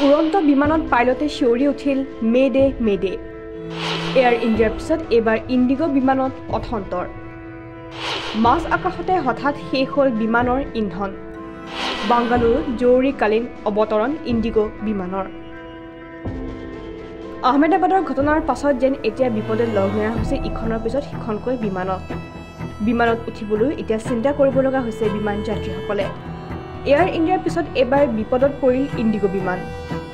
উড়ন্ত বিমানত পাইলটে চিঞৰি উঠিল মেডে মেডে। এয়াৰ ইণ্ডিয়াৰ পিছত এইবাৰ ইণ্ডিগো বিমানত অথন্তৰ। মাজ আকাশতে হঠাৎ শেষ হ'ল বিমানৰ ইন্ধন। বাংগালুৰুত জৰুৰীকালীন অৱতৰণ ইণ্ডিগো বিমানৰ। আহমেদাবাদৰ ঘটনাৰ পাছত যেন এতিয়া বিপদে লঘূণা হৈছে ইখনৰ পিছত সিখনকৈ বিমানত উঠিবলৈ এতিয়া চিন্তা কৰিব লগা হৈছে বিমান যাত্ৰীসকলে। এয়াৰ ইণ্ডিয়াৰ পিছত এবাৰ বিপদত পৰিল ইণ্ডিগো বিমান।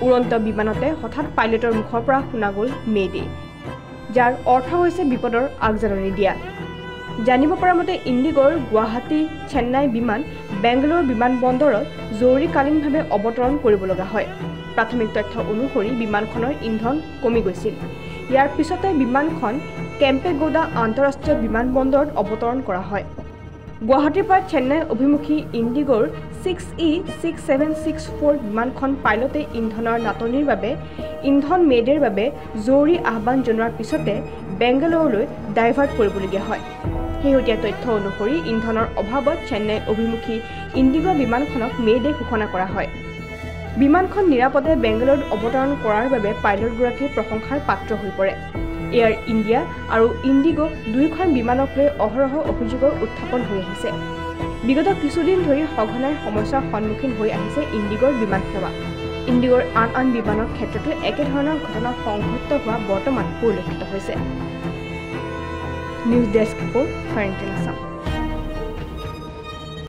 উড়ন্ত বিমানতে হঠাৎ পাইলটৰ মুখৰ পৰা শুনা গ'ল মেডে, যাৰ অৰ্থ হৈছে বিপদৰ আগজাননী দিয়া। জানিব পৰা মতে ইণ্ডিগোৰ গুৱাহাটী চেন্নাই বিমান বেংগালুৰু বিমানবন্দৰত জৰুৰীকালীনভাৱে অৱতৰণ কৰিব লগা হয়। প্ৰাথমিক তথ্য অনুসৰি বিমানখনৰ ইন্ধন কমি গৈছিল। ইয়াৰ পিছতে বিমানখন কেম্পেগৌডা আন্তঃৰাষ্ট্ৰীয় বিমানবন্দৰত অৱতৰণ কৰা হয়। গুৱাহাটীৰ পৰা চেন্নাই অভিমুখী ইণ্ডিগোৰ 6E6764 বিমানখন পাইলটে ইন্ধনৰ নাটনিৰ বাবে ইন্ধন মেডেৰ বাবে জৰুৰী আহ্বান জনোৱাৰ পিছতে বেংগালুৰুলৈ ডাইভাৰ্ট কৰিবলগীয়া হয়। শেহতীয়া তথ্য অনুসৰি ইন্ধনৰ অভাৱত চেন্নাই অভিমুখী ইণ্ডিগো বিমানখনক মেডে ঘোষণা কৰা হয়। বিমানখন নিৰাপদে বেংগালুৰুত অৱতৰণ কৰাৰ বাবে পাইলটগৰাকী প্ৰশংসাৰ পাত্ৰ হৈ পৰে। এয়াৰ ইণ্ডিয়া আৰু ইণ্ডিগো দুয়োখন বিমানক লৈ অহৰহ অভিযোগৰ উত্থাপন হৈ আহিছে। বিগত কিছুদিন ধৰি সঘনাই সমস্যাৰ সন্মুখীন হৈ আহিছে ইণ্ডিগোৰ বিমান সেৱা। ইণ্ডিগোৰ আন বিমানৰ ক্ষেত্ৰতো একেধৰণৰ ঘটনা সংঘটিত হোৱা বৰ্তমান পৰিলক্ষিত হৈছে। News desk report, for international.